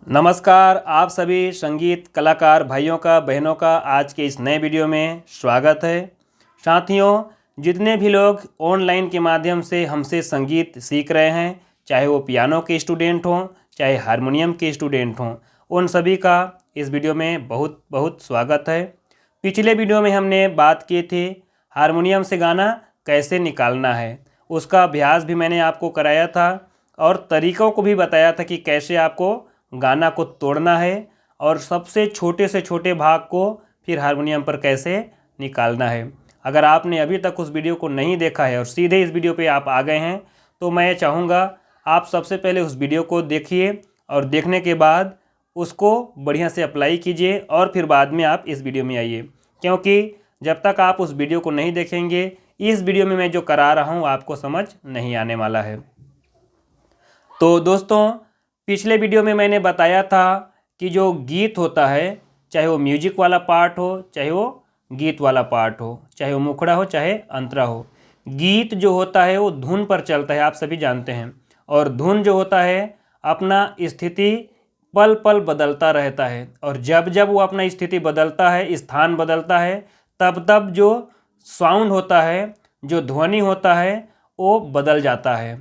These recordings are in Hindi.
नमस्कार, आप सभी संगीत कलाकार भाइयों का बहनों का आज के इस नए वीडियो में स्वागत है। साथियों, जितने भी लोग ऑनलाइन के माध्यम से हमसे संगीत सीख रहे हैं, चाहे वो पियानो के स्टूडेंट हों, चाहे हारमोनियम के स्टूडेंट हों, उन सभी का इस वीडियो में बहुत बहुत स्वागत है। पिछले वीडियो में हमने बात की थी हारमोनियम से गाना कैसे निकालना है, उसका अभ्यास भी मैंने आपको कराया था और तरीक़ों को भी बताया था कि कैसे आपको गाना को तोड़ना है और सबसे छोटे से छोटे भाग को फिर हारमोनियम पर कैसे निकालना है। अगर आपने अभी तक उस वीडियो को नहीं देखा है और सीधे इस वीडियो पे आप आ गए हैं तो मैं चाहूँगा आप सबसे पहले उस वीडियो को देखिए और देखने के बाद उसको बढ़िया से अप्लाई कीजिए और फिर बाद में आप इस वीडियो में आइए, क्योंकि जब तक आप उस वीडियो को नहीं देखेंगे इस वीडियो में मैं जो करा रहा हूँ आपको समझ नहीं आने वाला है। तो दोस्तों, पिछले वीडियो में मैंने बताया था कि जो गीत होता है, चाहे वो म्यूजिक वाला पार्ट हो, चाहे वो गीत वाला पार्ट हो, चाहे वो मुखड़ा हो, चाहे अंतरा हो, गीत जो होता है वो धुन पर चलता है, आप सभी जानते हैं। और धुन जो होता है अपना स्थिति पल पल बदलता रहता है और जब जब वो अपना स्थिति बदलता है, स्थान बदलता है, तब तब जो साउंड होता है, जो ध्वनि होता है वो बदल जाता है।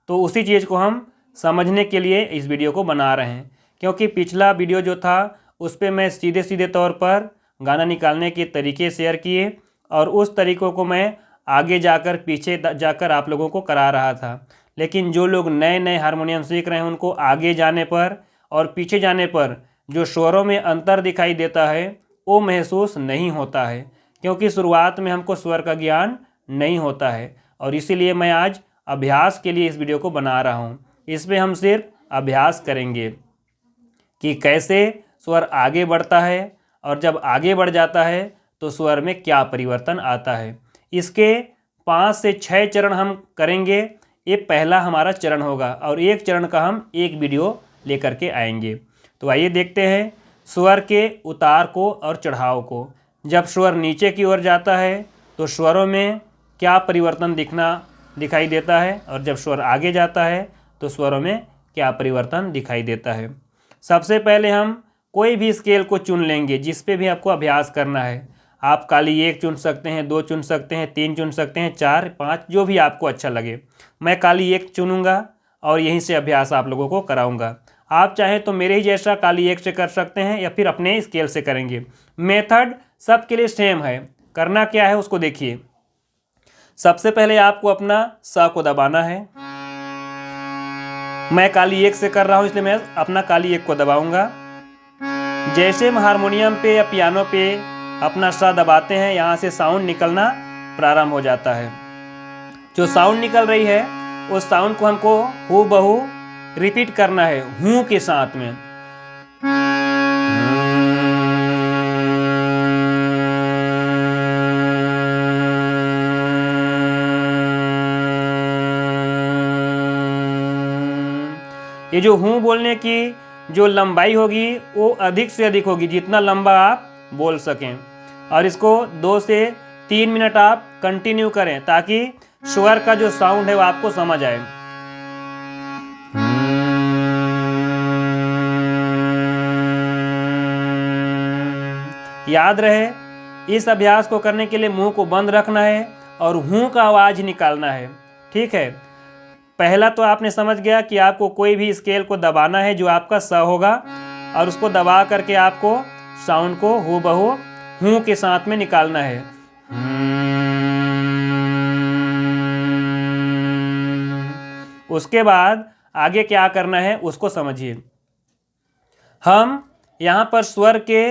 तो उसी चीज़ को हम समझने के लिए इस वीडियो को बना रहे हैं, क्योंकि पिछला वीडियो जो था उस पर मैं सीधे सीधे तौर पर गाना निकालने के तरीके शेयर किए और उस तरीक़ों को मैं आगे जाकर पीछे जाकर आप लोगों को करा रहा था। लेकिन जो लोग नए नए हारमोनियम सीख रहे हैं उनको आगे जाने पर और पीछे जाने पर जो स्वरों में अंतर दिखाई देता है वो महसूस नहीं होता है, क्योंकि शुरुआत में हमको स्वर का ज्ञान नहीं होता है। और इसीलिए मैं आज अभ्यास के लिए इस वीडियो को बना रहा हूँ। इसमें हम सिर्फ अभ्यास करेंगे कि कैसे स्वर आगे बढ़ता है और जब आगे बढ़ जाता है तो स्वर में क्या परिवर्तन आता है। इसके 5 से 6 चरण हम करेंगे। ये पहला हमारा चरण होगा और एक चरण का हम एक वीडियो लेकर के आएंगे। तो आइए देखते हैं स्वर के उतार को और चढ़ाव को। जब स्वर नीचे की ओर जाता है तो स्वरों में क्या परिवर्तन दिखाई देता है और जब स्वर आगे जाता है तो स्वरों में क्या परिवर्तन दिखाई देता है। सबसे पहले हम कोई भी स्केल को चुन लेंगे जिस पे भी आपको अभ्यास करना है। आप काली 1 चुन सकते हैं, 2 चुन सकते हैं, 3 चुन सकते हैं, 4, 5, जो भी आपको अच्छा लगे। मैं काली 1 चुनूंगा और यहीं से अभ्यास आप लोगों को कराऊंगा। आप चाहें तो मेरे ही जैसा काली 1 से कर सकते हैं या फिर अपने स्केल से करेंगे। मेथड सबके लिए सेम है। करना क्या है उसको देखिए। सबसे पहले आपको अपना सा को दबाना है। मैं काली 1 से कर रहा हूँ इसलिए मैं अपना काली 1 को दबाऊंगा। जैसे हम हारमोनियम पे या पियानो पे अपना सा दबाते हैं, यहाँ से साउंड निकलना प्रारंभ हो जाता है। जो साउंड निकल रही है उस साउंड को हमको हूबहू रिपीट करना है हूँ के साथ में। ये जो हूँ बोलने की जो लंबाई होगी वो अधिक से अधिक होगी, जितना लंबा आप बोल सकें। और इसको 2 से 3 मिनट आप कंटिन्यू करें ताकि स्वर का जो साउंड है वो आपको समझ आए। याद रहे, इस अभ्यास को करने के लिए मुंह को बंद रखना है और हूँ का आवाज़ निकालना है। ठीक है, पहला तो आपने समझ गया कि आपको कोई भी स्केल को दबाना है जो आपका स होगा और उसको दबा करके आपको साउंड को हूबहू हूँ के साथ में निकालना है। उसके बाद आगे क्या करना है उसको समझिए। हम यहाँ पर स्वर के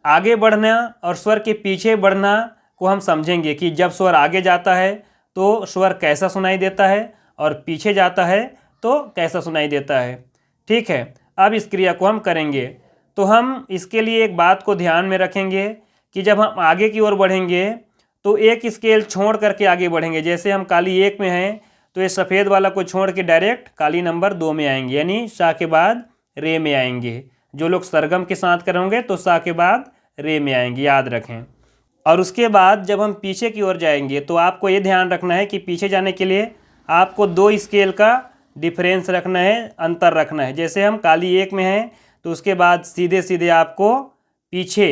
आगे बढ़ना और स्वर के पीछे बढ़ना को हम समझेंगे कि जब स्वर आगे जाता है तो स्वर कैसा सुनाई देता है और पीछे जाता है तो कैसा सुनाई देता है। ठीक है, अब इस क्रिया को हम करेंगे। तो हम इसके लिए एक बात को ध्यान में रखेंगे कि जब हम आगे की ओर बढ़ेंगे तो एक स्केल छोड़ करके आगे बढ़ेंगे। जैसे हम काली 1 में हैं तो ये सफ़ेद वाला को छोड़ के डायरेक्ट काली नंबर 2 में आएंगे, यानी सा के बाद रे में आएंगे। जो लोग सरगम के साथ करेंगे तो सा के बाद रे में आएंगे, याद रखें। और उसके बाद जब हम पीछे की ओर जाएंगे तो आपको ये ध्यान रखना है कि पीछे जाने के लिए आपको 2 स्केल का डिफरेंस रखना है, अंतर रखना है। जैसे हम काली 1 में हैं तो उसके बाद सीधे सीधे आपको पीछे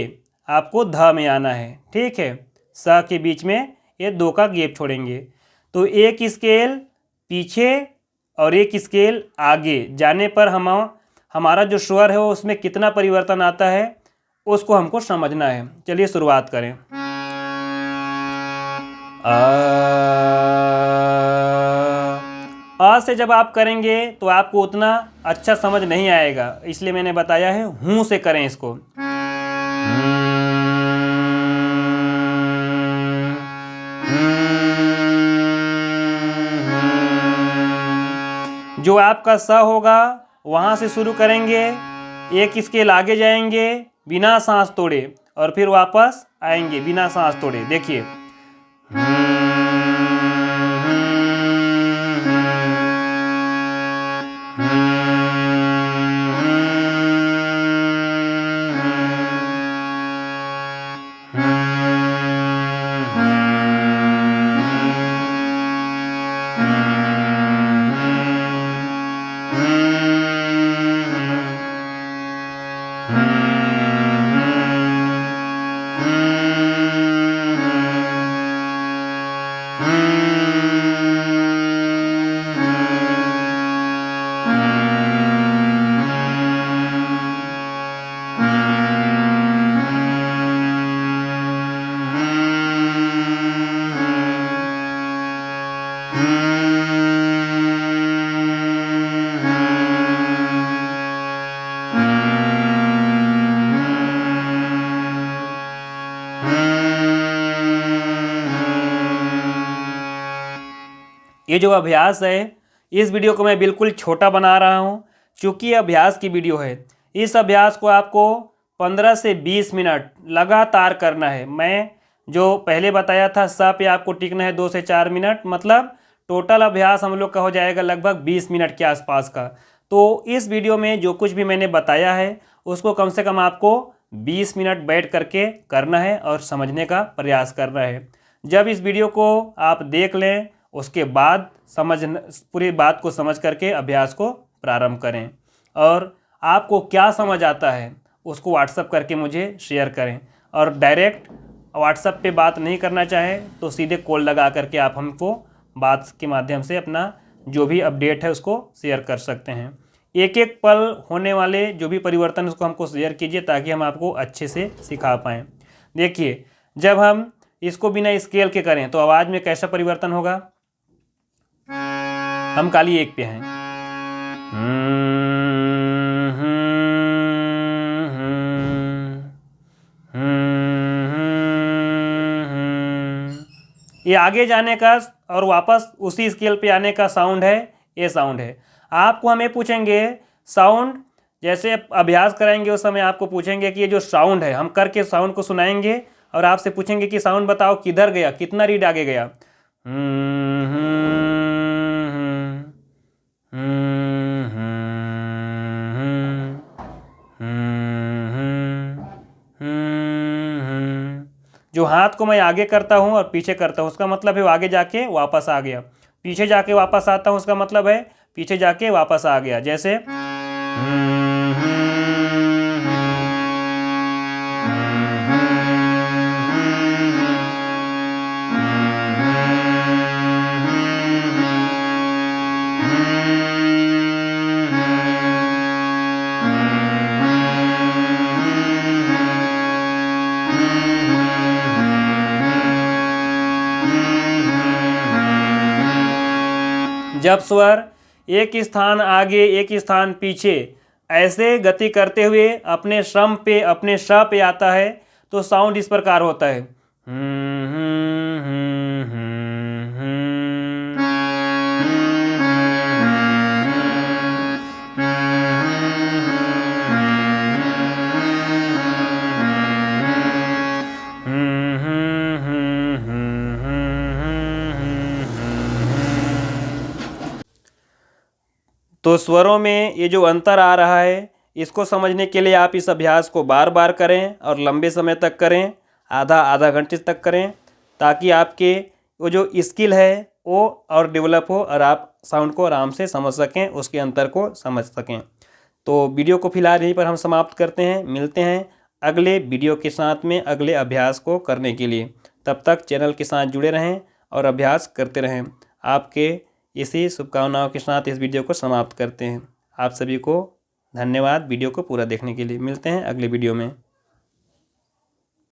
आपको ध में आना है, ठीक है। स के बीच में ये 2 का गैप छोड़ेंगे। तो एक स्केल पीछे और एक स्केल आगे जाने पर हमारा जो स्वर है वो उसमें कितना परिवर्तन आता है उसको हमको समझना है। चलिए शुरुआत करें। आ से जब आप करेंगे तो आपको उतना अच्छा समझ नहीं आएगा, इसलिए मैंने बताया है हूँ से करें इसको। जो आपका स होगा वहाँ से शुरू करेंगे, एक स्केल आगे जाएंगे बिना सांस तोड़े और फिर वापस आएंगे बिना सांस तोड़े। देखिए, ये जो अभ्यास है इस वीडियो को मैं बिल्कुल छोटा बना रहा हूँ क्योंकि ये अभ्यास की वीडियो है। इस अभ्यास को आपको 15 से 20 मिनट लगातार करना है। मैं जो पहले बताया था स पे आपको टिकना है 2 से 4 मिनट, मतलब टोटल अभ्यास हम लोग का हो जाएगा लगभग 20 मिनट के आसपास का। तो इस वीडियो में जो कुछ भी मैंने बताया है उसको कम से कम आपको 20 मिनट बैठ करके करना है और समझने का प्रयास करना है। जब इस वीडियो को आप देख लें उसके बाद पूरी बात को समझ करके अभ्यास को प्रारंभ करें और आपको क्या समझ आता है उसको व्हाट्सएप करके मुझे शेयर करें। और डायरेक्ट व्हाट्सएप पे बात नहीं करना चाहें तो सीधे कॉल लगा करके आप हमको बात के माध्यम से अपना जो भी अपडेट है उसको शेयर कर सकते हैं। एक एक पल होने वाले जो भी परिवर्तन उसको हमको शेयर कीजिए ताकि हम आपको अच्छे से सिखा पाएँ। देखिए, जब हम इसको बिना स्केल के करें तो आवाज़ में कैसा परिवर्तन होगा। हम काली 1 पे हैं, ये आगे जाने का और वापस उसी स्केल पे आने का साउंड है, ये साउंड है। आपको हमें पूछेंगे साउंड, जैसे अभ्यास कराएंगे उस समय आपको पूछेंगे कि ये जो साउंड है, हम करके साउंड को सुनाएंगे और आपसे पूछेंगे कि साउंड बताओ किधर गया, कितना रीड आगे गया। जो हाथ को मैं आगे करता हूँ और पीछे करता हूँ उसका मतलब है वो आगे जाके वापस आ गया, पीछे जाके वापस आता हूँ उसका मतलब है पीछे जाके वापस आ गया। जैसे जब स्वर एक स्थान आगे एक स्थान पीछे ऐसे गति करते हुए अपने श्रम पे अपने श पे आता है तो साउंड इस प्रकार होता है। तो स्वरों में ये जो अंतर आ रहा है इसको समझने के लिए आप इस अभ्यास को बार बार करें और लंबे समय तक करें, आधा घंटे तक करें, ताकि आपके वो जो स्किल है वो और डेवलप हो और आप साउंड को आराम से समझ सकें, उसके अंतर को समझ सकें। तो वीडियो को फिलहाल यहीं पर हम समाप्त करते हैं। मिलते हैं अगले वीडियो के साथ में अगले अभ्यास को करने के लिए। तब तक चैनल के साथ जुड़े रहें और अभ्यास करते रहें। आपके इसी शुभकामनाओं के साथ इस वीडियो को समाप्त करते हैं। आप सभी को धन्यवाद वीडियो को पूरा देखने के लिए। मिलते हैं अगले वीडियो में।